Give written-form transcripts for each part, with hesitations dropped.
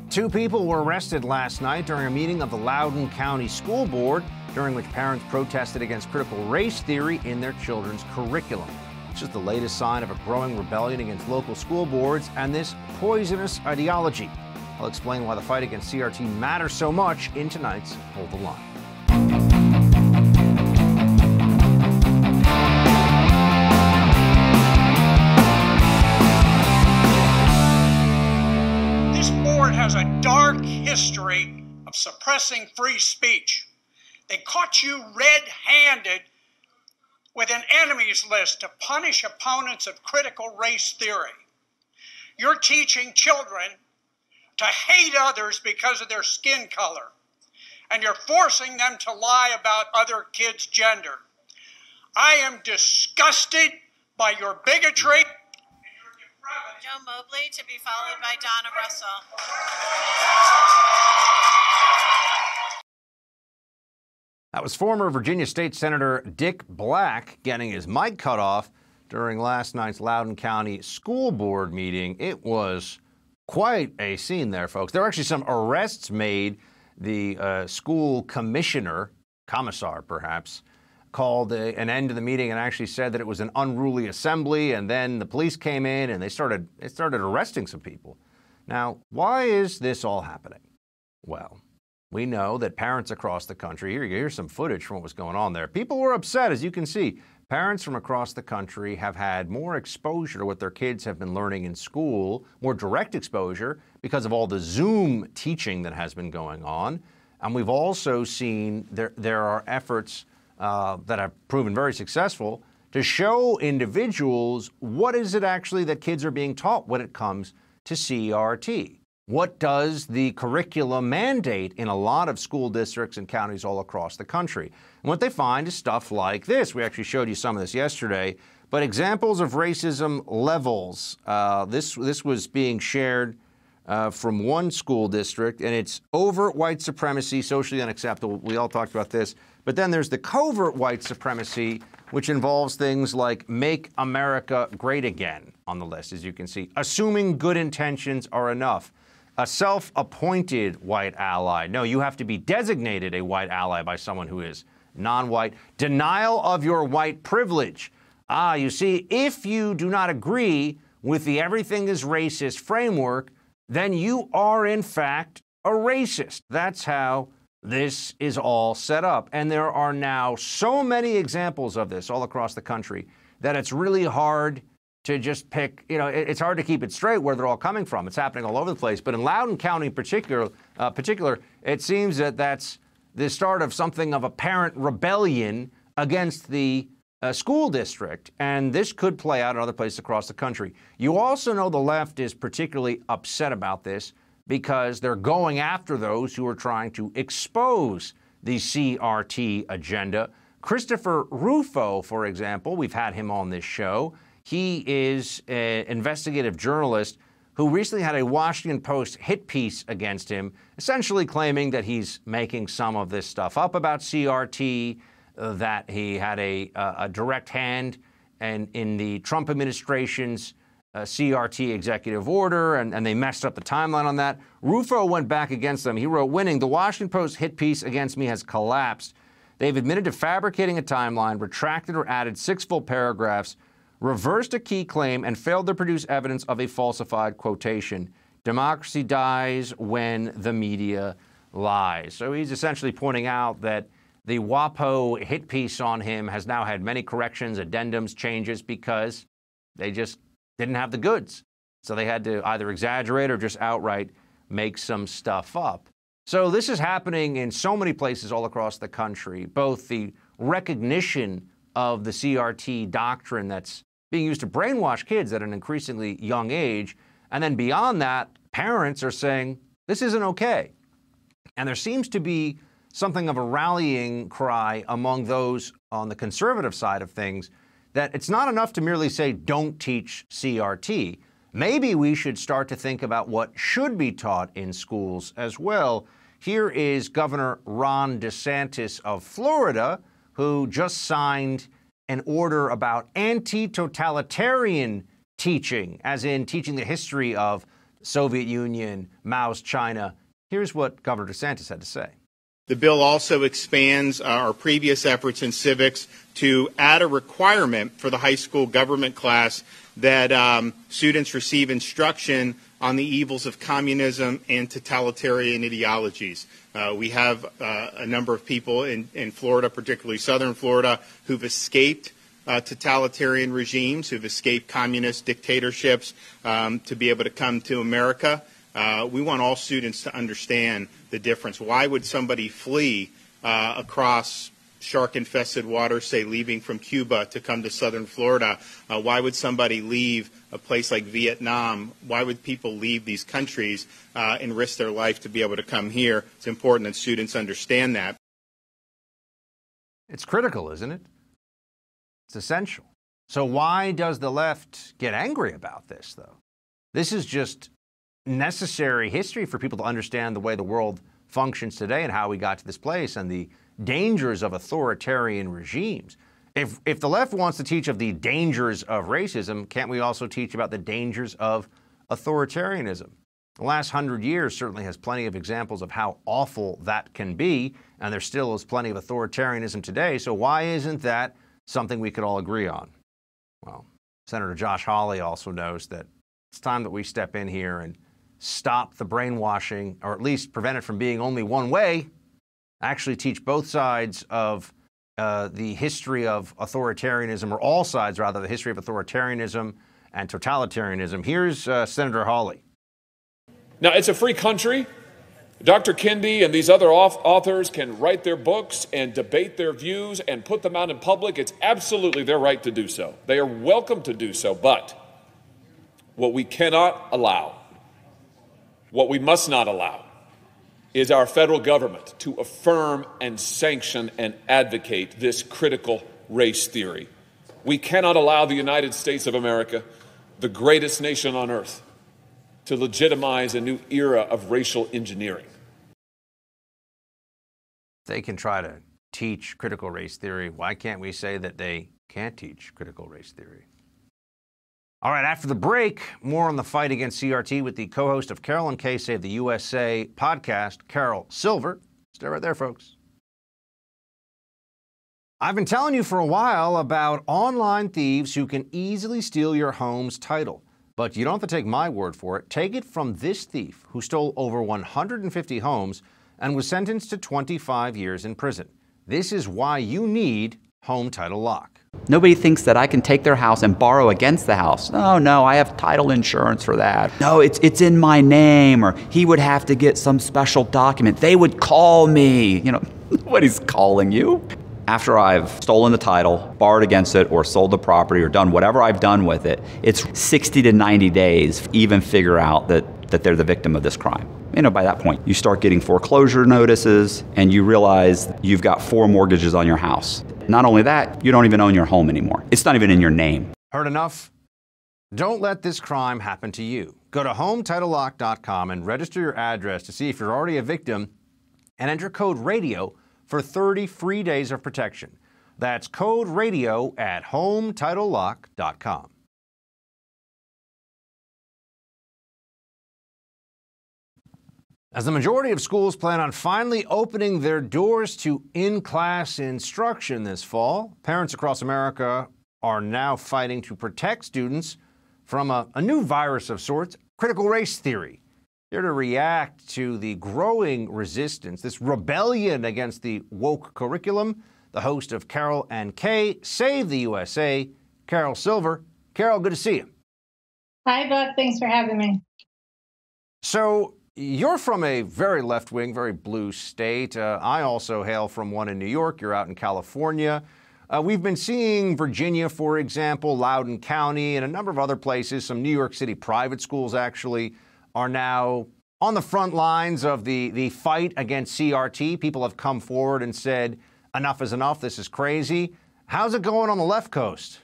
Two people were arrested last night during a meeting of the Loudoun County School Board, during which parents protested against critical race theory in their children's curriculum. It's just the latest sign of a growing rebellion against local school boards and this poisonous ideology. I'll explain why the fight against CRT matters so much in tonight's Hold the Line. Has a dark history of suppressing free speech. They caught you red-handed with an enemies list to punish opponents of critical race theory. You're teaching children to hate others because of their skin color, and you're forcing them to lie about other kids' gender. I am disgusted by your bigotry. Joe Mobley, to be followed by Donna Russell. That was former Virginia State Senator Dick Black getting his mic cut off during last night's Loudoun County School Board meeting. It was quite a scene there, folks. There were actually some arrests made. The school commissioner, commissar perhaps, called an end to the meeting and actually said that it was an unruly assembly, and then the police came in and they started arresting some people. Now, why is this all happening? Well, we know that parents across the country, here's some footage from what was going on there. People were upset, as you can see. Parents from across the country have had more exposure to what their kids have been learning in school, more direct exposure because of all the Zoom teaching that has been going on. And we've also seen there are efforts that have proven very successful to show individuals what is it actually that kids are being taught when it comes to CRT. What does the curriculum mandate in a lot of school districts and counties all across the country? And what they find is stuff like this. We actually showed you some of this yesterday, but examples of racism levels. This was being shared from one school district, and it's overt white supremacy, socially unacceptable. We all talked about this. But then there's the covert white supremacy, which involves things like make America great again on the list, as you can see. Assuming good intentions are enough. A self-appointed white ally. No, you have to be designated a white ally by someone who is non-white. Denial of your white privilege. You see, if you do not agree with the everything is racist framework, then you are, in fact, a racist. That's how this is all set up. And there are now so many examples of this all across the country that it's really hard to just pick, it's hard to keep it straight where they're all coming from. It's happening all over the place. But in Loudoun County in particular, it seems that that's the start of something of a parent rebellion against the school district, and this could play out in other places across the country. You also know the left is particularly upset about this because they're going after those who are trying to expose the CRT agenda. Christopher Rufo, for example, we've had him on this show. He is an investigative journalist who recently had a Washington Post hit piece against him, essentially claiming that he's making some of this stuff up about CRT, that he had a direct hand in the Trump administration's CRT executive order, and they messed up the timeline on that. Rufo went back against them. He wrote, "Winning, the Washington Post hit piece against me has collapsed. They've admitted to fabricating a timeline, retracted or added 6 full paragraphs, reversed a key claim, and failed to produce evidence of a falsified quotation. Democracy dies when the media lies." So he's essentially pointing out that the WAPO hit piece on him has now had many corrections, addendums, changes, because they just didn't have the goods. So they had to either exaggerate or just outright make some stuff up. So this is happening in so many places all across the country, both the recognition of the CRT doctrine that's being used to brainwash kids at an increasingly young age, and then beyond that, parents are saying, this isn't okay. And there seems to be something of a rallying cry among those on the conservative side of things that it's not enough to merely say, don't teach CRT. Maybe we should start to think about what should be taught in schools as well. Here is Governor Ron DeSantis of Florida, who just signed an order about anti-totalitarian teaching, as in teaching the history of Soviet Union, Mao's China. Here's what Governor DeSantis had to say. The bill also expands our previous efforts in civics to add a requirement for the high school government class that students receive instruction on the evils of communism and totalitarian ideologies. We have a number of people in Florida, particularly southern Florida, who've escaped totalitarian regimes, who've escaped communist dictatorships to be able to come to America. We want all students to understand the difference. Why would somebody flee across shark-infested waters, say leaving from Cuba to come to southern Florida? Why would somebody leave a place like Vietnam? Why would people leave these countries and risk their life to be able to come here? It's important that students understand that. It's critical, isn't it? It's essential. So why does the left get angry about this, though? This is just necessary history for people to understand the way the world functions today and how we got to this place and the dangers of authoritarian regimes. If the left wants to teach of the dangers of racism, can't we also teach about the dangers of authoritarianism? The last 100 years certainly has plenty of examples of how awful that can be, and there still is plenty of authoritarianism today, so why isn't that something we could all agree on? Well, Senator Josh Hawley also knows that it's time that we step in here and stop the brainwashing, or at least prevent it from being only one way, actually teach both sides of the history of authoritarianism, or all sides, rather, the history of authoritarianism and totalitarianism. Here's Senator Hawley. Now, it's a free country. Dr. Kendi and these other authors can write their books and debate their views and put them out in public. It's absolutely their right to do so. They are welcome to do so, but what we cannot allow, what we must not allow, is our federal government to affirm and sanction and advocate this critical race theory. We cannot allow the United States of America, the greatest nation on earth, to legitimize a new era of racial engineering. They can try to teach critical race theory. Why can't we say that they can't teach critical race theory? All right, after the break, more on the fight against CRT with the co-host of Carol and Kay Save the USA podcast, Carol Silver. Stay right there, folks. I've been telling you for a while about online thieves who can easily steal your home's title. But you don't have to take my word for it. Take it from this thief who stole over 150 homes and was sentenced to 25 years in prison. This is why you need Home Title Lock. Nobody thinks that I can take their house and borrow against the house. No, I have title insurance for that. No, it's in my name, or he would have to get some special document. They would call me. Nobody's calling you. After I've stolen the title, borrowed against it, or sold the property, or done whatever I've done with it, it's 60 to 90 days to even figure out that they're the victim of this crime. By that point, you start getting foreclosure notices, and you realize you've got 4 mortgages on your house. Not only that, you don't even own your home anymore. It's not even in your name. Heard enough? Don't let this crime happen to you. Go to HometitleLock.com and register your address to see if you're already a victim, and enter code RADIO for 30 free days of protection. That's code RADIO at HometitleLock.com. As the majority of schools plan on finally opening their doors to in-class instruction this fall, parents across America are now fighting to protect students from a new virus of sorts, critical race theory. Here to react to the growing resistance, this rebellion against the woke curriculum, the host of Carol and Kay Save the USA, Carol Silver. Carol, good to see you. Hi, Buck. Thanks for having me. So, you're from a very left-wing, very blue state. I also hail from one in New York. You're out in California. We've been seeing Virginia, for example, Loudoun County, and a number of other places. Some New York City private schools actually are now on the front lines of the fight against CRT. People have come forward and said, enough is enough. This is crazy. How's it going on the left coast?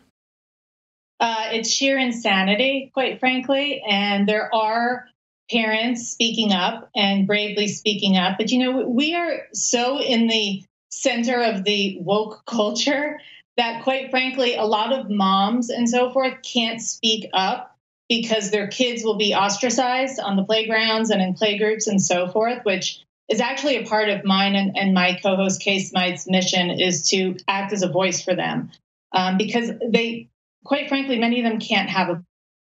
It's sheer insanity, quite frankly. And there are parents speaking up and bravely speaking up. But, we are so in the center of the woke culture that, quite frankly, a lot of moms and so forth can't speak up because their kids will be ostracized on the playgrounds and in playgroups and so forth, which is actually a part of mine and my co-host Case Smythe's mission, is to act as a voice for them. Because they, quite frankly, many of them can't have a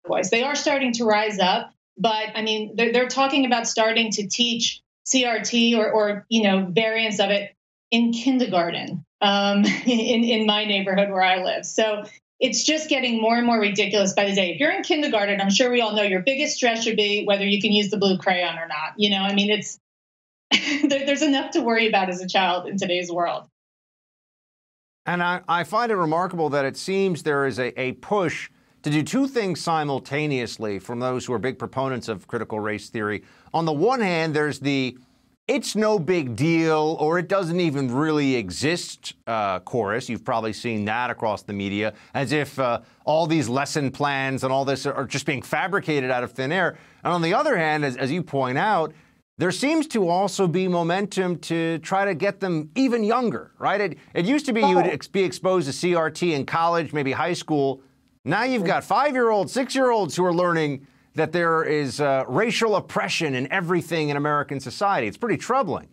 voice. They are starting to rise up, but I mean, they're talking about starting to teach CRT or variants of it in kindergarten in my neighborhood where I live. So it's just getting more and more ridiculous by the day. If you're in kindergarten, I'm sure we all know your biggest stress should be whether you can use the blue crayon or not. I mean, it's there's enough to worry about as a child in today's world. And I find it remarkable that it seems there is a push to do two things simultaneously from those who are big proponents of critical race theory. On the one hand, there's the "it's no big deal" or "it doesn't even really exist" chorus. You've probably seen that across the media, as if all these lesson plans and all this are just being fabricated out of thin air. And on the other hand, as you point out, there seems to also be momentum to try to get them even younger, right? It used to be you would be exposed to CRT in college, maybe high school. Now you've got 5-year-olds, 6-year-olds who are learning that there is racial oppression in everything in American society. It's pretty troubling.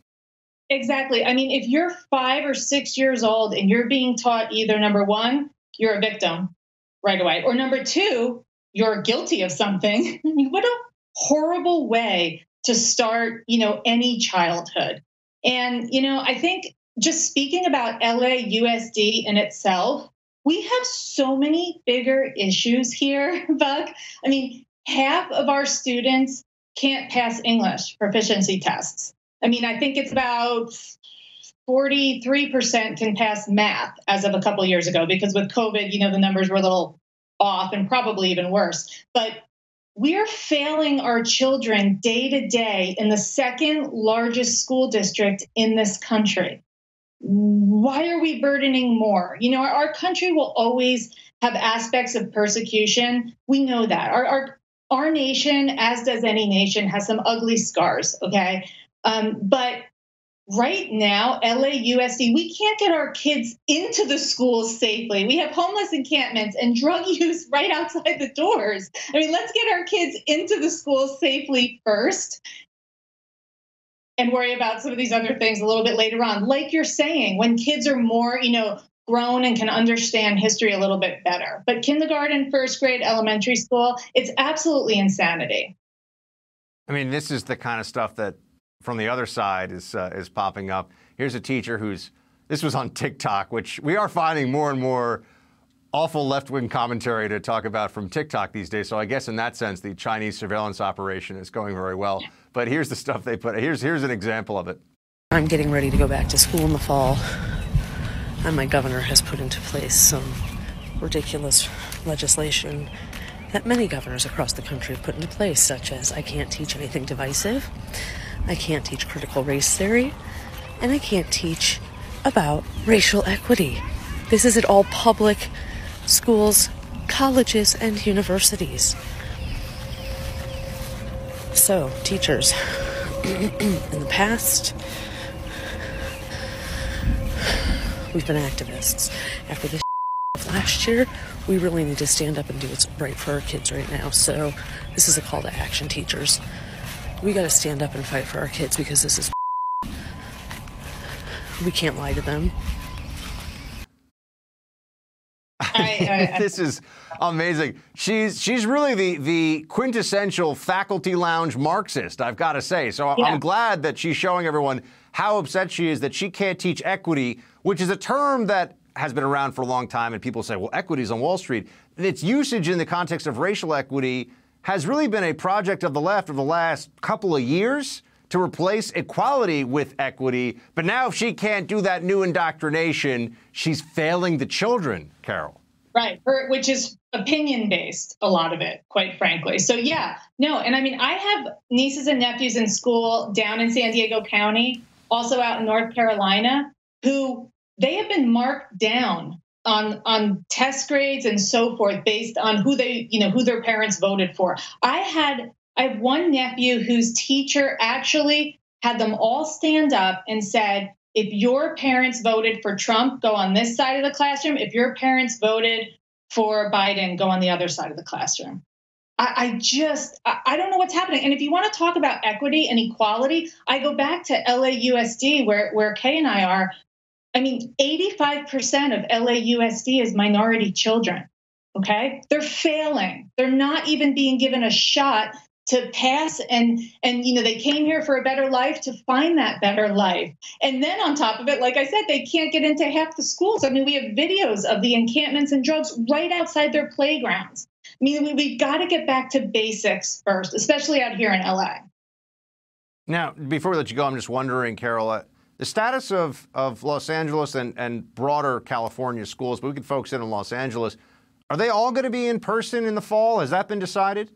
Exactly. I mean, if you're 5 or 6 years old and you're being taught either, number one, you're a victim right away, or number two, you're guilty of something. I mean, what a horrible way to start, any childhood. And, I think just speaking about LAUSD in itself, we have so many bigger issues here, Buck. I mean, half of our students can't pass English proficiency tests. I mean, I think it's about 43% can pass math as of a couple of years ago, because with COVID, the numbers were a little off and probably even worse. But we're failing our children day to day in the second largest school district in this country. Why are we burdening more? Our country will always have aspects of persecution. We know that. Our nation, as does any nation, has some ugly scars, okay? But right now, LAUSD, we can't get our kids into the schools safely. We have homeless encampments and drug use right outside the doors. I mean, let's get our kids into the schools safely first and worry about some of these other things a little bit later on. Like you're saying, when kids are more, grown and can understand history a little bit better. But kindergarten, first grade, elementary school, it's absolutely insanity. I mean, this is the kind of stuff that from the other side is popping up. Here's a teacher this was on TikTok, which we are finding more and more awful left-wing commentary to talk about from TikTok these days. So I guess in that sense, the Chinese surveillance operation is going very well. But here's the stuff they put. Here's an example of it. I'm getting ready to go back to school in the fall, and my governor has put into place some ridiculous legislation that many governors across the country have put into place, such as I can't teach anything divisive, I can't teach critical race theory, and I can't teach about racial equity. This is at all public schools, colleges, and universities. So, teachers, in the past, we've been activists. After this last year, we really need to stand up and do what's right for our kids right now. So, this is a call to action, teachers. We got to stand up and fight for our kids, because this is we can't lie to them. This is amazing. She's really the quintessential faculty lounge Marxist, I've got to say. So yeah. I'm glad that she's showing everyone how upset she is that she can't teach equity, which is a term that has been around for a long time. And people say, well, equity is on Wall Street. Its usage in the context of racial equity has really been a project of the left of the last couple of years to replace equality with equity. But now if she can't do that new indoctrination, she's failing the children, Carol. Right, which is opinion-based, a lot of it, quite frankly. So yeah, no, and I mean, I have nieces and nephews in school down in San Diego County, also out in North Carolina, who they have been marked down on test grades and so forth based on who their parents voted for. I have one nephew whose teacher actually had them all stand up and said, if your parents voted for Trump, go on this side of the classroom. If your parents voted for Biden, go on the other side of the classroom. I don't know what's happening. And if you want to talk about equity and equality, I go back to LAUSD, where Kay and I are. I mean, 85% of LAUSD is minority children. Okay, they're failing. They're not even being given a shot to pass, and they came here for a better life, to find that better life. And then on top of it, like I said, they can't get into half the schools. I mean, we have videos of the encampments and drugs right outside their playgrounds. I mean, we've got to get back to basics first, especially out here in LA. Now, before we let you go, I'm just wondering, Carol, the status of Los Angeles and broader California schools, but we can focus in on Los Angeles. Are they all going to be in person in the fall? Has that been decided?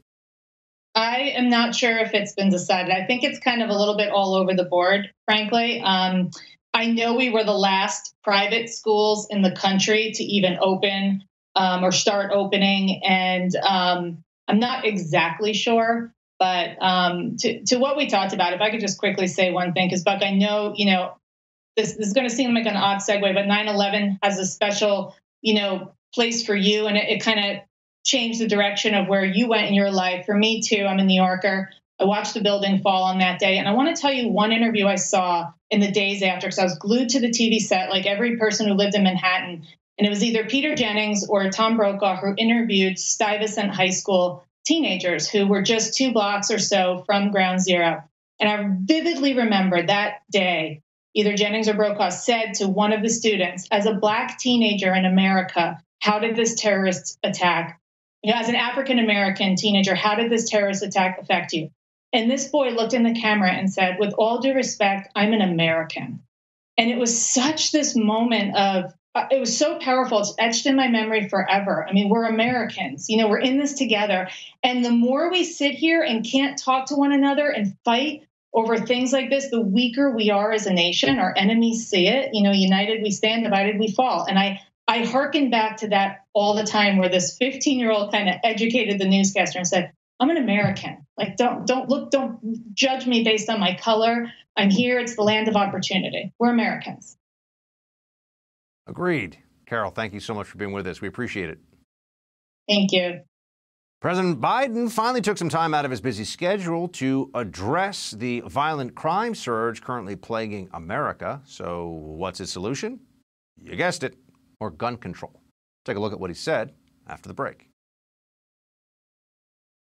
I am not sure if it's been decided. I think it's kind of a little bit all over the board, frankly. I know we were the last private schools in the country to even open or start opening, and I'm not exactly sure. But to what we talked about, if I could just quickly say one thing, because Buck, I know, this is going to seem like an odd segue, but 9/11 has a special, place for you, and it kind of changed the direction of where you went in your life. For me too, I'm a New Yorker. I watched the building fall on that day, and I want to tell you one interview I saw in the days after, because I was glued to the TV set like every person who lived in Manhattan, and it was either Peter Jennings or Tom Brokaw who interviewed Stuyvesant High School teenagers who were just 2 blocks or so from Ground Zero. And I vividly remember that day, either Jennings or Brokaw said to one of the students, as a Black teenager in America, how did this terrorist attack, as an African-American teenager, how did this terrorist attack affect you? And this boy looked in the camera and said, with all due respect, I'm an American. And it was such this moment of, it was so powerful. It's etched in my memory forever. I mean, we're Americans, we're in this together. And the more we sit here and can't talk to one another and fight over things like this, the weaker we are as a nation. Our enemies see it. United we stand, divided we fall. And I hearken back to that all the time, where this 15-year-old kind of educated the newscaster and said, I'm an American. Like, don't judge me based on my color. I'm here. It's the land of opportunity. We're Americans. Agreed. Carol, thank you so much for being with us. We appreciate it. Thank you. President Biden finally took some time out of his busy schedule to address the violent crime surge currently plaguing America. So what's his solution? You guessed it, more gun control. Take a look at what he said after the break.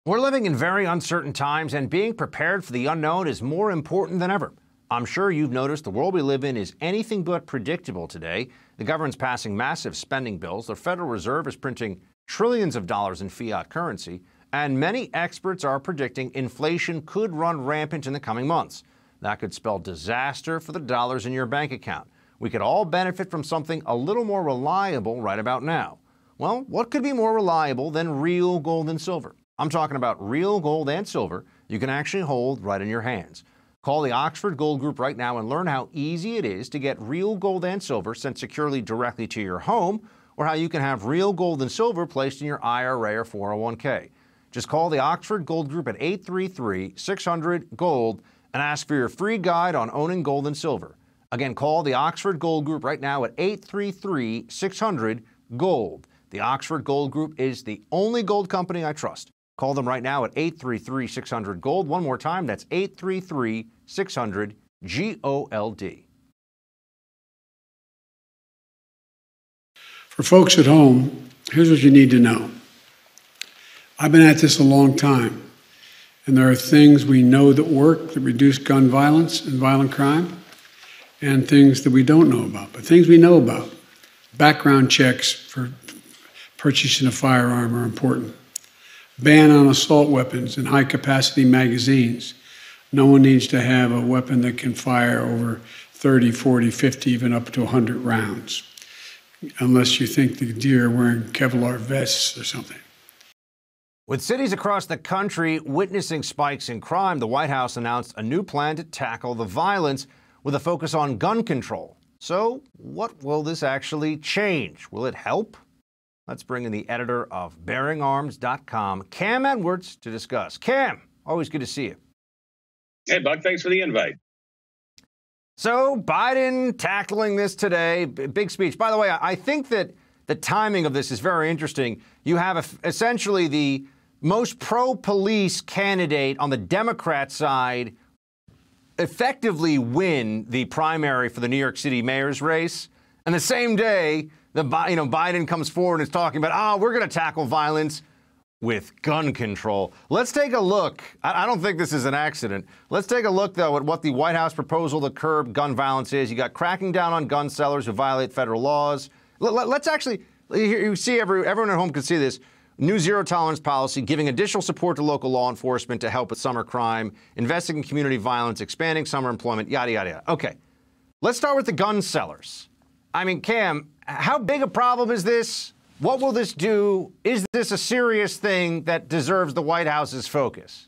We're living in very uncertain times, and being prepared for the unknown is more important than ever. I'm sure you've noticed the world we live in is anything but predictable today. The government's passing massive spending bills. The Federal Reserve is printing trillions of dollars in fiat currency, and many experts are predicting inflation could run rampant in the coming months. That could spell disaster for the dollars in your bank account. We could all benefit from something a little more reliable right about now. Well, what could be more reliable than real gold and silver? I'm talking about real gold and silver you can actually hold right in your hands. Call the Oxford Gold Group right now and learn how easy it is to get real gold and silver sent securely directly to your home, or how you can have real gold and silver placed in your IRA or 401k. Just call the Oxford Gold Group at 833-600-GOLD and ask for your free guide on owning gold and silver. Again, call the Oxford Gold Group right now at 833-600-GOLD. The Oxford Gold Group is the only gold company I trust. Call them right now at 833-600-GOLD. One more time, that's 833-600-GOLD. For folks at home, here's what you need to know. I've been at this a long time, and there are things we know that work that reduce gun violence and violent crime, and things that we don't know about. But things we know about, background checks for purchasing a firearm are important. Ban on assault weapons and high-capacity magazines. No one needs to have a weapon that can fire over 30, 40, 50, even up to 100 rounds, unless you think the deer are wearing Kevlar vests or something. With cities across the country witnessing spikes in crime, the White House announced a new plan to tackle the violence with a focus on gun control. So what will this actually change? Will it help? Let's bring in the editor of BearingArms.com, Cam Edwards, to discuss. Cam, always good to see you. Hey, Buck, thanks for the invite. So Biden tackling this today, big speech. By the way, I think that the timing of this is very interesting. You have essentially the most pro-police candidate on the Democrat side effectively win the primary for the New York City mayor's race. And the same day, Biden comes forward and is talking about, we're going to tackle violence with gun control. Let's take a look. I don't think this is an accident. Let's take a look, though, at what the White House proposal to curb gun violence is. You got cracking down on gun sellers who violate federal laws. Let's actually, you see, everyone at home can see this. New zero tolerance policy, giving additional support to local law enforcement to help with summer crime, investing in community violence, expanding summer employment, yada, yada, yada. Okay, let's start with the gun sellers. I mean, Cam, how big a problem is this? What will this do? Is this a serious thing that deserves the White House's focus?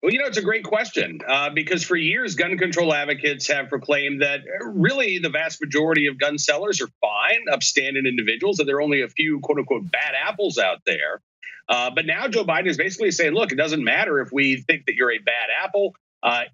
Well, it's a great question because for years, gun control advocates have proclaimed that really the vast majority of gun sellers are fine, upstanding individuals, that there are only a few, quote unquote, bad apples out there. But now Joe Biden is basically saying, look, it doesn't matter if we think that you're a bad apple.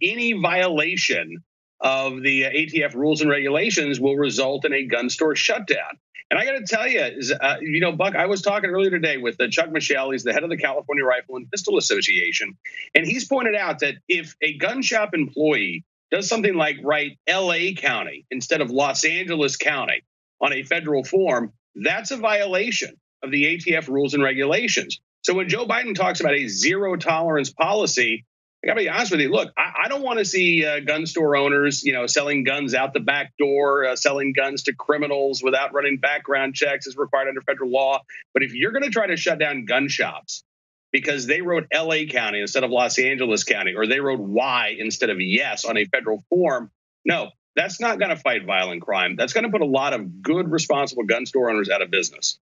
Any violation of the ATF rules and regulations will result in a gun store shutdown. And I got to tell you, Buck, I was talking earlier today with Chuck Michelle. He's the head of the California Rifle and Pistol Association. And he's pointed out that if a gun shop employee does something like write L.A. County instead of Los Angeles County on a federal form, that's a violation of the ATF rules and regulations. So when Joe Biden talks about a zero tolerance policy, I gotta be honest with you. Look, I don't want to see gun store owners, selling guns out the back door, selling guns to criminals without running background checks as required under federal law. But if you're going to try to shut down gun shops because they wrote L.A. County instead of Los Angeles County, or they wrote Y instead of yes on a federal form, no, that's not going to fight violent crime. That's going to put a lot of good, responsible gun store owners out of business.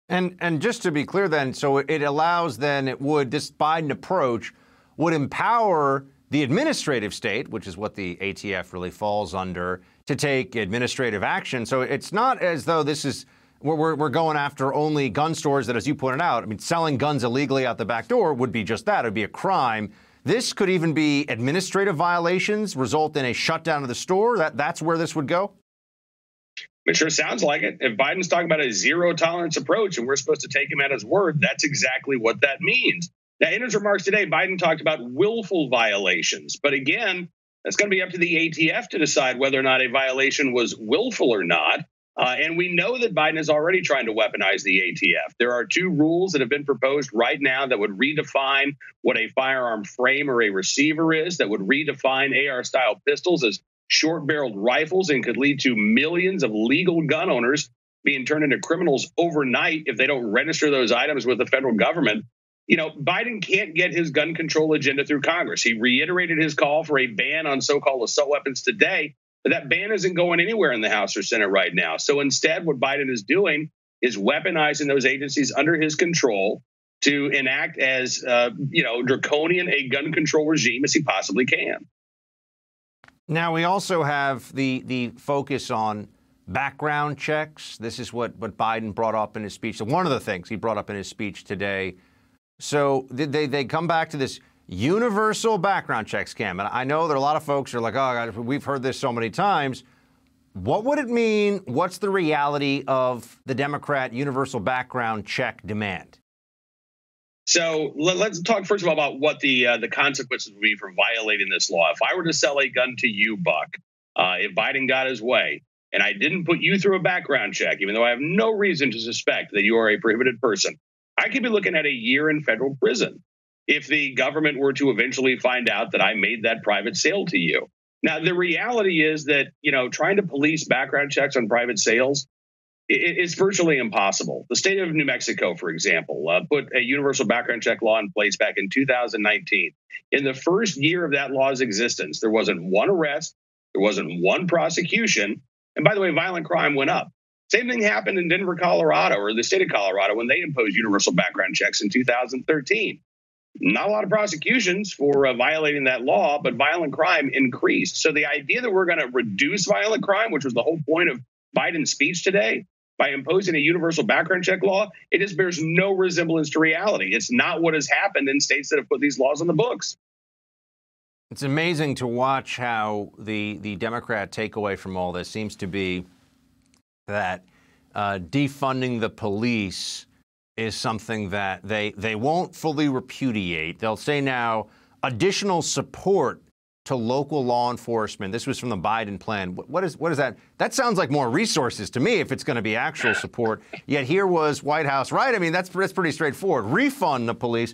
And just to be clear, then, so it allows, then it would, this Biden approach would empower the administrative state, which is what the ATF really falls under, to take administrative action. So it's not as though this is we're going after only gun stores that, as you pointed out, I mean, selling guns illegally out the back door would be just that. It would be a crime. This could even be administrative violations, result in a shutdown of the store. That's where this would go? It sure sounds like it. If Biden's talking about a zero tolerance approach and we're supposed to take him at his word, that's exactly what that means. Now, in his remarks today, Biden talked about willful violations. But again, that's going to be up to the ATF to decide whether or not a violation was willful or not. And we know that Biden is already trying to weaponize the ATF. There are two rules that have been proposed right now that would redefine what a firearm frame or a receiver is, that would redefine AR-style pistols as short-barreled rifles and could lead to millions of legal gun owners being turned into criminals overnight if they don't register those items with the federal government. Biden can't get his gun control agenda through Congress. He reiterated his call for a ban on so-called assault weapons today, but that ban isn't going anywhere in the House or Senate right now. So instead, what Biden is doing is weaponizing those agencies under his control to enact as, draconian a gun control regime as he possibly can. Now, we also have the focus on background checks. This is what Biden brought up in his speech. So one of the things he brought up in his speech today. So they come back to this universal background checks, Cam. And I know there are a lot of folks who are like, oh, God, we've heard this so many times. What would it mean? What's the reality of the Democrat universal background check demand? So let's talk first of all about what the consequences would be for violating this law. If I were to sell a gun to you, Buck, if Biden got his way and I didn't put you through a background check, even though I have no reason to suspect that you are a prohibited person, I could be looking at a year in federal prison if the government were to eventually find out that I made that private sale to you. Now, the reality is that, trying to police background checks on private sales, it's virtually impossible. The state of New Mexico, for example, put a universal background check law in place back in 2019. In the first year of that law's existence, there wasn't one arrest, there wasn't one prosecution. And by the way, violent crime went up. Same thing happened in Denver, Colorado, or the state of Colorado when they imposed universal background checks in 2013. Not a lot of prosecutions for violating that law, but violent crime increased. So the idea that we're going to reduce violent crime, which was the whole point of Biden's speech today, by imposing a universal background check law, it just bears no resemblance to reality. It's not what has happened in states that have put these laws on the books. It's amazing to watch how the Democrat takeaway from all this seems to be that defunding the police is something that they won't fully repudiate. They'll say now additional support to local law enforcement. This was from the Biden plan. What is that? That sounds like more resources to me if it's going to be actual support. Yet here was White House, right? I mean, that's pretty straightforward. Refund the police.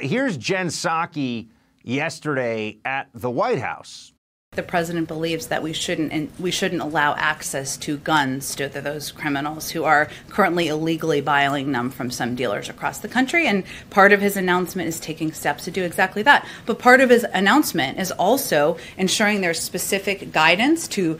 Here's Jen Psaki yesterday at the White House. The president believes that we shouldn't allow access to guns to those criminals who are currently illegally buying them from some dealers across the country. And part of his announcement is taking steps to do exactly that. But part of his announcement is also ensuring there's specific guidance to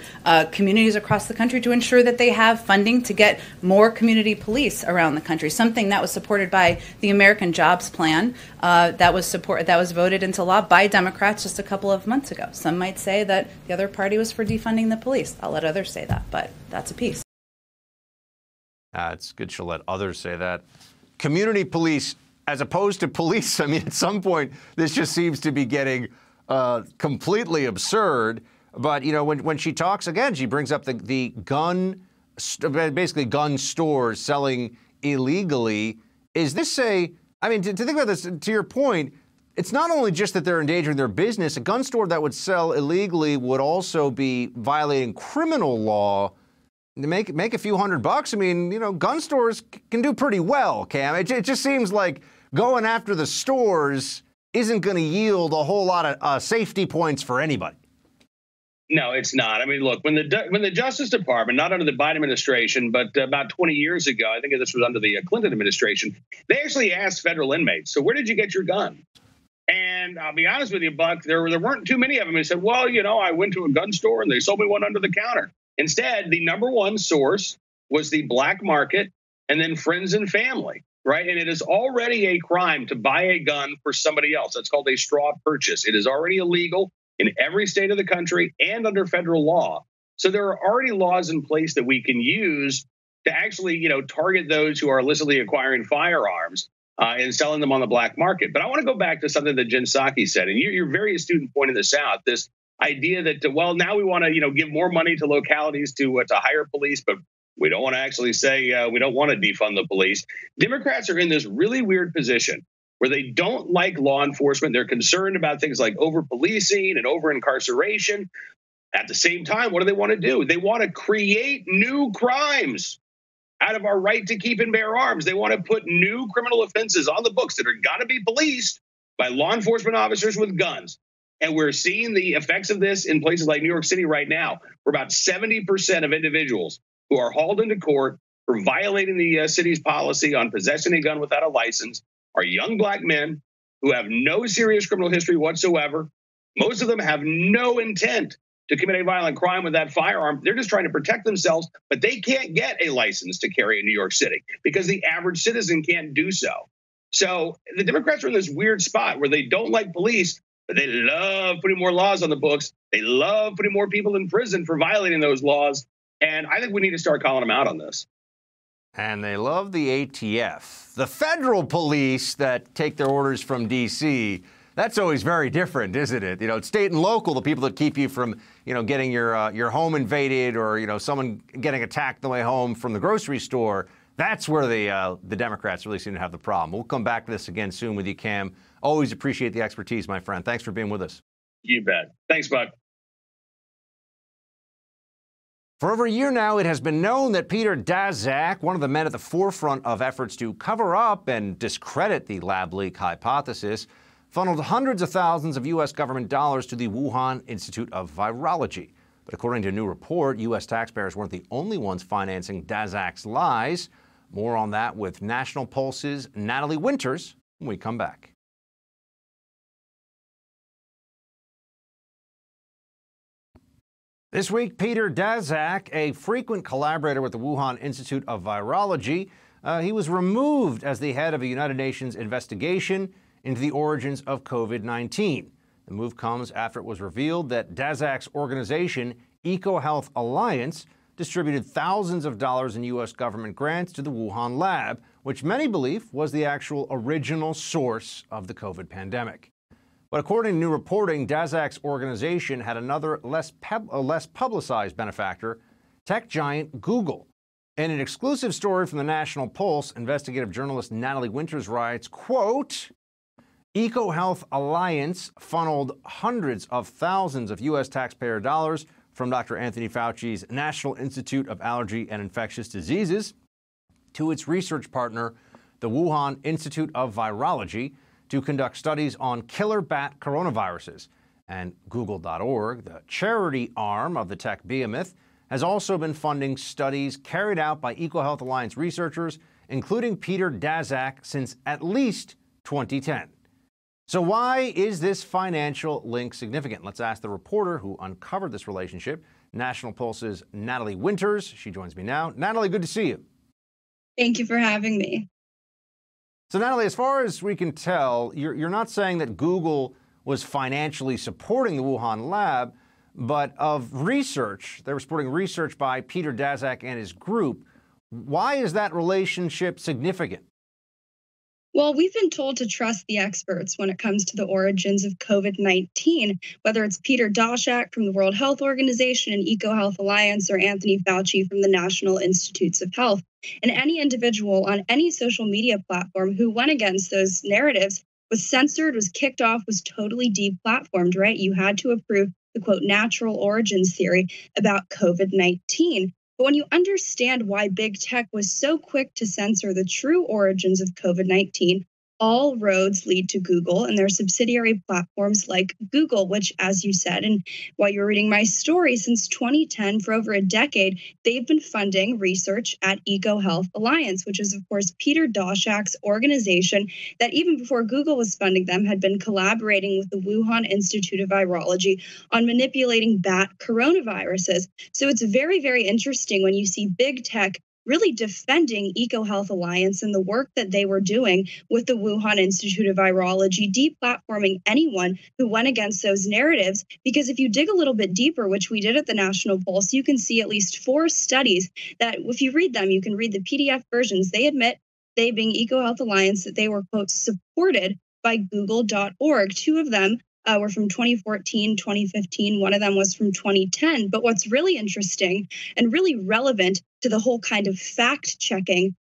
communities across the country to ensure that they have funding to get more community police around the country. Something that was supported by the American Jobs Plan that was voted into law by Democrats just a couple of months ago. Some might say that the other party was for defunding the police. I'll let others say that, but that's a piece. It's good she'll let others say that. Community police as opposed to police. I mean, at some point, this just seems to be getting completely absurd. But, you know, when she talks again, she brings up the gun stores selling illegally. Is this to think about this, to your point, it's not only just that they're endangering their business. A gun store that would sell illegally would also be violating criminal law. To make a few $100, I mean, you know, gun stores can do pretty well, Cam. It just seems like going after the stores isn't going to yield a whole lot of safety points for anybody. No, it's not. I mean, look, when the Justice Department, not under the Biden administration, but about 20 years ago, I think this was under the Clinton administration, they actually asked federal inmates, so where did you get your gun? And I'll be honest with you, Buck, there weren't too many of them. They said, well, you know, I went to a gun store and they sold me one under the counter. Instead, the number one source was the black market and then friends and family, right? And it is already a crime to buy a gun for somebody else. That's called a straw purchase. It is already illegal in every state of the country and under federal law. So there are already laws in place that we can use to actually, you know, target those who are illicitly acquiring firearms and selling them on the black market. But I want to go back to something that Jen Psaki said, and you're very astute in pointing this out, this idea that, well, now we want to, you know, give more money to localities to hire police, but we don't want to actually say we don't want to defund the police. Democrats are in this really weird position where they don't like law enforcement. They're concerned about things like over-policing and over-incarceration. At the same time, what do they want to do? They want to create new crimes out of our right to keep and bear arms. They want to put new criminal offenses on the books that are got to be policed by law enforcement officers with guns. And we're seeing the effects of this in places like New York City right now, where about 70% of individuals who are hauled into court for violating the city's policy on possessing a gun without a license are young black men who have no serious criminal history whatsoever. Most of them have no intent to commit a violent crime with that firearm. They're just trying to protect themselves, but they can't get a license to carry in New York City because the average citizen can't do so. So the Democrats are in this weird spot where they don't like police, but they love putting more laws on the books. They love putting more people in prison for violating those laws. And I think we need to start calling them out on this. And they love the ATF. The federal police that take their orders from D.C., that's always very different, isn't it? You know, it's state and local, the people that keep you from, you know, getting your home invaded or, you know, someone getting attacked on the way home from the grocery store. That's where the Democrats really seem to have the problem. We'll come back to this again soon with you, Cam. Always appreciate the expertise, my friend. Thanks for being with us. You bet. Thanks, Buck. For over a year now, it has been known that Peter Daszak, one of the men at the forefront of efforts to cover up and discredit the lab leak hypothesis, funneled hundreds of thousands of U.S. government dollars to the Wuhan Institute of Virology. But according to a new report, U.S. taxpayers weren't the only ones financing Daszak's lies. More on that with National Pulse's Natalie Winters when we come back. This week, Peter Daszak, a frequent collaborator with the Wuhan Institute of Virology, he was removed as the head of a United Nations investigation into the origins of COVID-19. The move comes after it was revealed that Daszak's organization, EcoHealth Alliance, distributed thousands of dollars in U.S. government grants to the Wuhan lab, which many believe was the actual original source of the COVID pandemic. But according to new reporting, Daszak's organization had another less publicized benefactor, tech giant Google. In an exclusive story from the National Pulse, investigative journalist Natalie Winters writes, quote, EcoHealth Alliance funneled hundreds of thousands of U.S. taxpayer dollars from Dr. Anthony Fauci's National Institute of Allergy and Infectious Diseases to its research partner, the Wuhan Institute of Virology, to conduct studies on killer bat coronaviruses. And Google.org, the charity arm of the tech behemoth, has also been funding studies carried out by EcoHealth Alliance researchers, including Peter Daszak, since at least 2010. So why is this financial link significant? Let's ask the reporter who uncovered this relationship, National Pulse's Natalie Winters. She joins me now. Natalie, good to see you. Thank you for having me. So, Natalie, as far as we can tell, you're not saying that Google was financially supporting the Wuhan lab, but of research. They were supporting research by Peter Daszak and his group. Why is that relationship significant? Well, we've been told to trust the experts when it comes to the origins of COVID-19, whether it's Peter Daszak from the World Health Organization and EcoHealth Alliance or Anthony Fauci from the National Institutes of Health. And any individual on any social media platform who went against those narratives was censored, was kicked off, was totally deplatformed, right? You had to approve the, quote, natural origins theory about COVID-19. But when you understand why big tech was so quick to censor the true origins of COVID-19, all roads lead to Google and their subsidiary platforms like Google, which, as you said, and while you're reading my story, since 2010, for over a decade, they've been funding research at EcoHealth Alliance, which is, of course, Peter Daszak's organization that even before Google was funding them, had been collaborating with the Wuhan Institute of Virology on manipulating bat coronaviruses. So it's very, very interesting when you see big tech really defending EcoHealth Alliance and the work that they were doing with the Wuhan Institute of Virology, deplatforming anyone who went against those narratives. Because if you dig a little bit deeper, which we did at the National Pulse, you can see at least 4 studies that if you read them, you can read the PDF versions. They admit, they being EcoHealth Alliance, that they were, quote, supported by Google.org. 2 of them were from 2014, 2015. One of them was from 2010. But what's really interesting and really relevant to the whole kind of fact-checking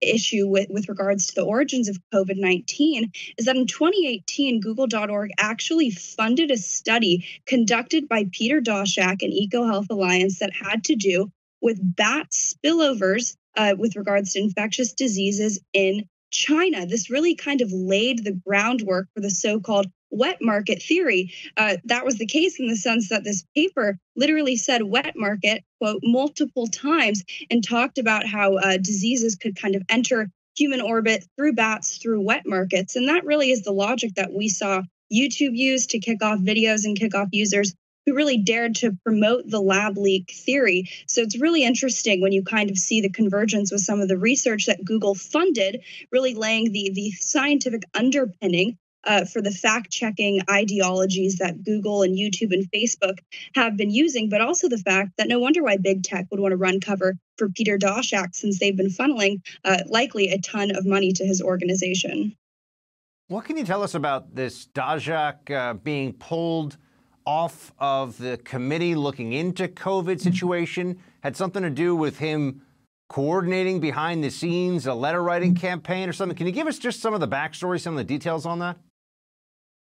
issue with regards to the origins of COVID-19 is that in 2018, Google.org actually funded a study conducted by Peter Daszak and EcoHealth Alliance that had to do with bat spillovers with regards to infectious diseases in China. This really kind of laid the groundwork for the so-called wet market theory. That was the case in the sense that this paper literally said wet market, quote, multiple times and talked about how diseases could kind of enter human orbit through bats, through wet markets. And that really is the logic that we saw YouTube use to kick off videos and kick off users who really dared to promote the lab leak theory. So it's really interesting when you kind of see the convergence with some of the research that Google funded, really laying the scientific underpinning for the fact-checking ideologies that Google and YouTube and Facebook have been using, but also the fact that no wonder why big tech would want to run cover for Peter Daszak, since they've been funneling likely a ton of money to his organization. What can you tell us about this Daszak being pulled off of the committee looking into COVID situation? Had something to do with him coordinating behind the scenes a letter writing campaign or something? Can you give us just some of the backstory, some of the details on that?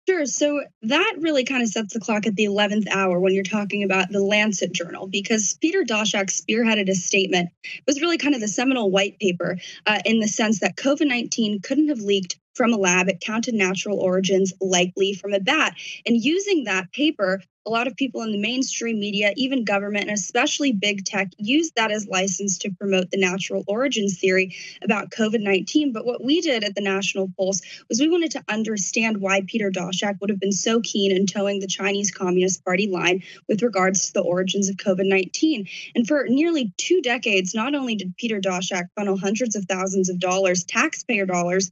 Sure. So that really kind of sets the clock at the 11th hour when you're talking about the Lancet Journal, because Peter Daszak spearheaded a statement. It was really kind of the seminal white paper in the sense that COVID-19 couldn't have leaked from a lab. It counted natural origins likely from a bat. And using that paper, a lot of people in the mainstream media, even government, and especially big tech, used that as license to promote the natural origins theory about COVID-19. But what we did at the National Pulse was we wanted to understand why Peter Daszak would have been so keen in towing the Chinese Communist Party line with regards to the origins of COVID-19. And for nearly 2 decades, not only did Peter Daszak funnel hundreds of thousands of dollars, taxpayer dollars,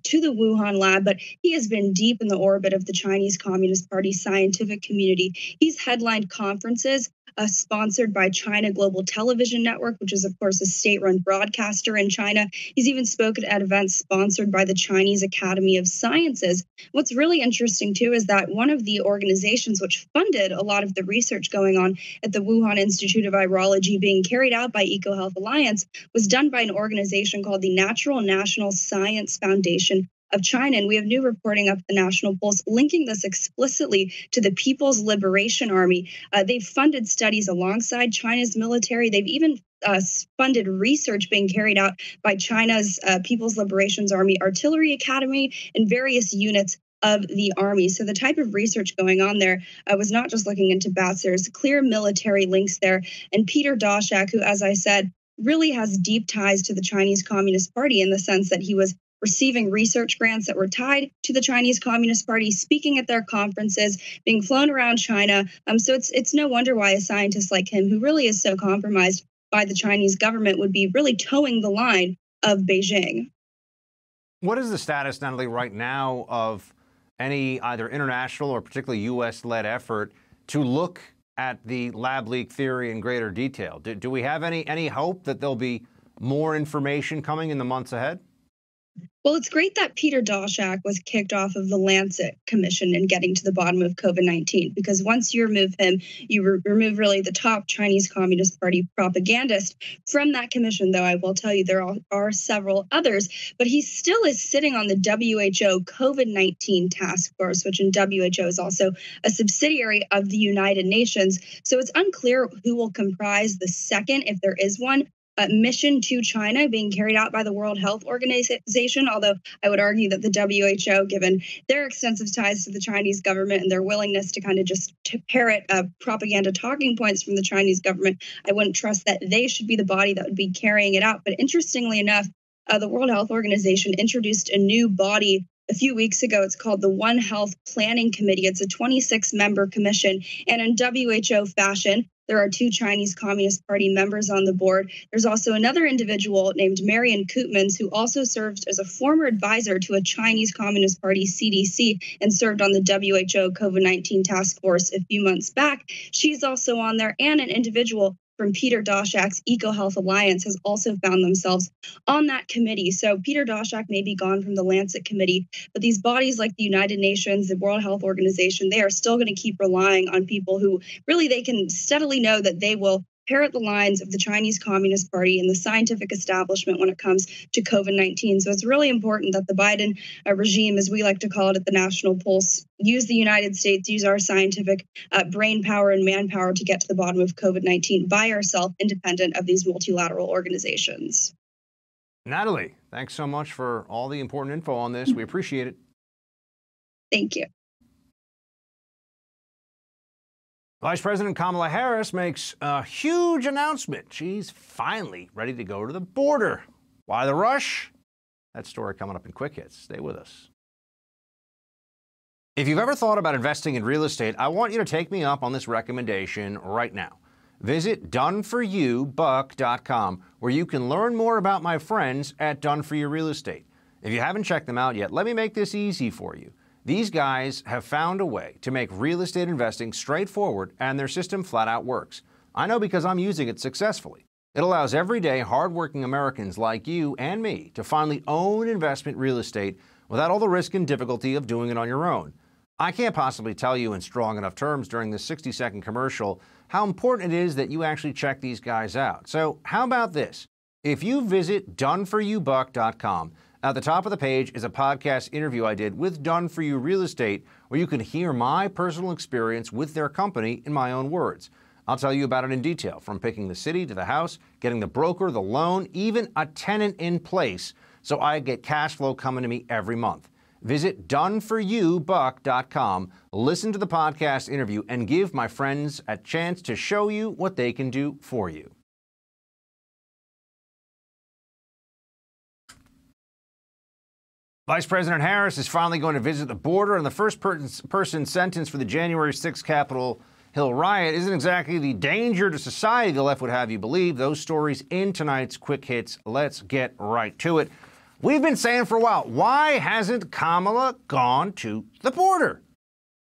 to the Wuhan lab, but he has been deep in the orbit of the Chinese Communist Party scientific community. He's headlined conferences sponsored by China Global Television Network, which is, of course, a state-run broadcaster in China. He's even spoken at events sponsored by the Chinese Academy of Sciences. What's really interesting, too, is that one of the organizations which funded a lot of the research going on at the Wuhan Institute of Virology being carried out by EcoHealth Alliance was done by an organization called the Natural National Science Foundation of China. And we have new reporting up the National Pulse linking this explicitly to the People's Liberation Army. They've funded studies alongside China's military. They've even funded research being carried out by China's People's Liberation Army Artillery Academy and various units of the army. So the type of research going on there was not just looking into bats. There's clear military links there. And Peter Daszak, who, as I said, really has deep ties to the Chinese Communist Party in the sense that he was receiving research grants that were tied to the Chinese Communist Party, speaking at their conferences, being flown around China. So it's no wonder why a scientist like him, who really is so compromised by the Chinese government, would be really towing the line of Beijing. What is the status, Natalie, right now of any either international or particularly U.S.-led effort to look at the lab leak theory in greater detail? Do we have any hope that there'll be more information coming in the months ahead? Well, it's great that Peter Daszak was kicked off of the Lancet Commission in getting to the bottom of COVID-19, because once you remove him, you remove really the top Chinese Communist Party propagandist from that commission, though I will tell you there are several others. But he still is sitting on the WHO COVID-19 task force, which in WHO is also a subsidiary of the United Nations. So it's unclear who will comprise the second, if there is one, mission to China being carried out by the World Health Organization, although I would argue that the WHO, given their extensive ties to the Chinese government and their willingness to kind of just parrot propaganda talking points from the Chinese government, I wouldn't trust that they should be the body that would be carrying it out. But interestingly enough, the World Health Organization introduced a new body a few weeks ago. It's called the One Health Planning Committee. It's a 26-member commission. And in WHO fashion, there are 2 Chinese Communist Party members on the board. There's also another individual named Marion Koopmans, who also served as a former advisor to a Chinese Communist Party CDC and served on the WHO COVID-19 task force a few months back. She's also on there, and an individual from Peter Daszak's EcoHealth Alliance has also found themselves on that committee. So Peter Daszak may be gone from the Lancet Committee, but these bodies like the United Nations, the World Health Organization, they are still going to keep relying on people who really they can steadily know that they will parrot the lines of the Chinese Communist Party and the scientific establishment when it comes to COVID-19. So it's really important that the Biden regime, as we like to call it at the National Pulse, use the United States, use our scientific brain power and manpower to get to the bottom of COVID-19 by ourselves, independent of these multilateral organizations. Natalie, thanks so much for all the important info on this. We appreciate it. Thank you. Vice President Kamala Harris makes a huge announcement. She's finally ready to go to the border. Why the rush? That story coming up in Quick Hits. Stay with us. If you've ever thought about investing in real estate, I want you to take me up on this recommendation right now. Visit doneforyoubuck.com, where you can learn more about my friends at Done For You Real Estate. If you haven't checked them out yet, let me make this easy for you. These guys have found a way to make real estate investing straightforward, and their system flat out works. I know because I'm using it successfully. It allows everyday, hardworking Americans like you and me to finally own investment real estate without all the risk and difficulty of doing it on your own. I can't possibly tell you in strong enough terms during this 60-second commercial how important it is that you actually check these guys out. So how about this? If you visit doneforyoubuck.com, at the top of the page is a podcast interview I did with Done For You Real Estate, where you can hear my personal experience with their company in my own words. I'll tell you about it in detail, from picking the city to the house, getting the broker, the loan, even a tenant in place, so I get cash flow coming to me every month. Visit doneforyoubuck.com, listen to the podcast interview, and give my friends a chance to show you what they can do for you. Vice President Harris is finally going to visit the border, and the first person sentenced for the January 6th Capitol Hill riot isn't exactly the danger to society the left would have you believe. Those stories in tonight's Quick Hits. Let's get right to it. We've been saying for a while, why hasn't Kamala gone to the border?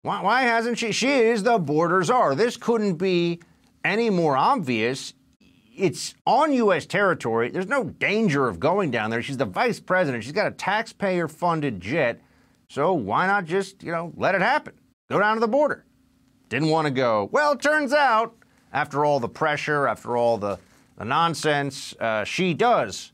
Why hasn't she? She is the border czar. This couldn't be any more obvious. It's on U.S. territory. There's no danger of going down there. She's the vice president. She's got a taxpayer-funded jet. So why not just, let it happen? Go down to the border. Didn't want to go. Well, it turns out, after all the pressure, after all the nonsense, she does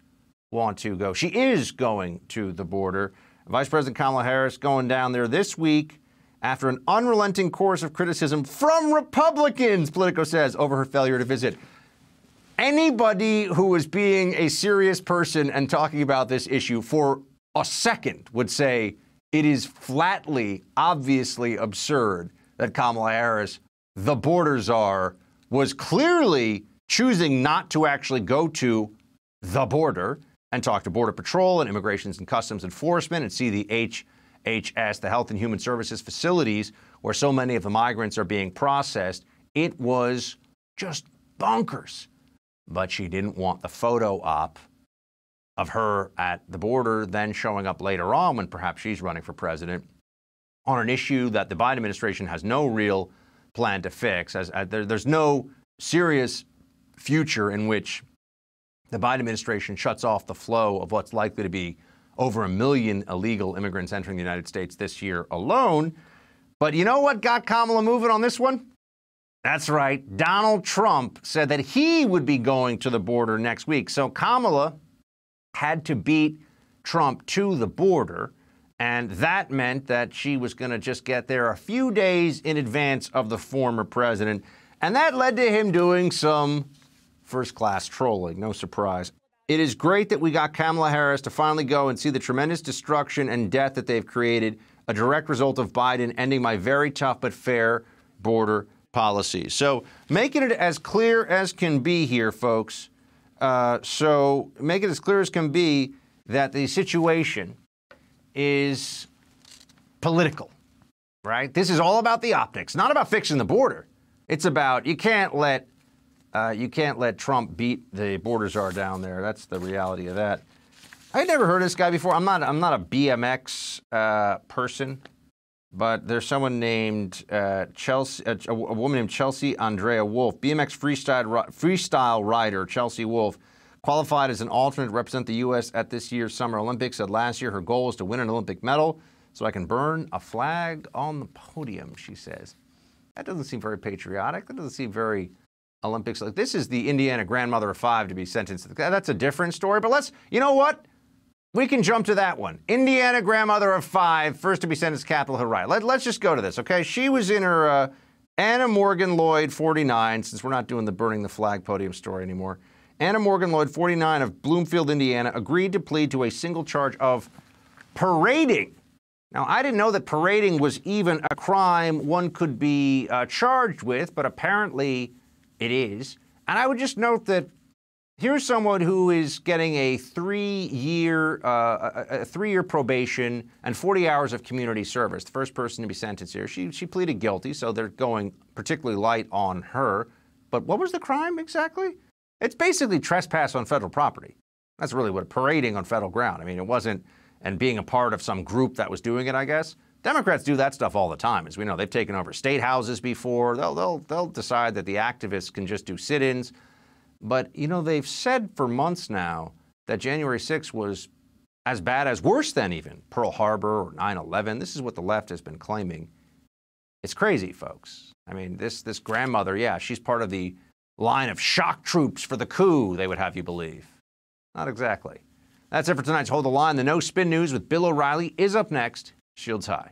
want to go. She is going to the border. Vice President Kamala Harris going down there this week after an unrelenting course of criticism from Republicans, Politico says, over her failure to visit. Anybody who was being a serious person and talking about this issue for a second would say it is flatly, obviously absurd that Kamala Harris, the border czar, was clearly choosing not to actually go to the border and talk to Border Patrol and Immigration and Customs Enforcement and see the HHS, the Health and Human Services facilities where so many of the migrants are being processed. It was just bonkers. But she didn't want the photo op of her at the border, then showing up later on when perhaps she's running for president on an issue that the Biden administration has no real plan to fix. There's no serious future in which the Biden administration shuts off the flow of what's likely to be over 1 million illegal immigrants entering the United States this year alone. But you know what got Kamala moving on this one? That's right. Donald Trump said that he would be going to the border next week. So Kamala had to beat Trump to the border, and that meant that she was going to just get there a few days in advance of the former president. And that led to him doing some first-class trolling. No surprise. It is great that we got Kamala Harris to finally go and see the tremendous destruction and death that they've created, a direct result of Biden ending my very tough but fair border policy. So making it as clear as can be here, folks. So make it as clear as can be that the situation is political, right? This is all about the optics, not about fixing the border. It's about you can't let Trump beat the border czar down there. That's the reality of that. I had never heard of this guy before. I'm not a BMX person. But there's someone named Chelsea, a woman named Chelsea Andrea Wolf, BMX freestyle rider Chelsea Wolf, qualified as an alternate to represent the U.S. at this year's Summer Olympics. Said last year her goal was to win an Olympic medal so I can burn a flag on the podium, she says. That doesn't seem very patriotic. That doesn't seem very Olympics. Like this is the Indiana grandmother of 5 to be sentenced. That's a different story. But you know what? We can jump to that one. Indiana grandmother of 5, first to be sentenced to Capitol Hill riot. Let's just go to this, okay? She was in her Anna Morgan Lloyd, 49, since we're not doing the burning the flag podium story anymore. Anna Morgan Lloyd, 49, of Bloomfield, Indiana, agreed to plead to a single charge of parading. Now, I didn't know that parading was even a crime one could be charged with, but apparently it is. And I would just note that here's someone who is getting a 3-year probation and 40 hours of community service. The first person to be sentenced here. She pleaded guilty, so they're going particularly light on her. But what was the crime exactly? It's basically trespass on federal property. That's really what parading on federal ground. I mean, it wasn't, and being a part of some group that was doing it, I guess. Democrats do that stuff all the time. As we know, they've taken over state houses before. They'll decide that the activists can just do sit-ins. But, they've said for months now that January 6th was as bad as worse than even Pearl Harbor or 9/11. This is what the left has been claiming. It's crazy, folks. I mean, this grandmother, yeah, she's part of the line of shock troops for the coup, they would have you believe. Not exactly. That's it for tonight's Hold the Line. The No Spin News with Bill O'Reilly is up next. Shields high.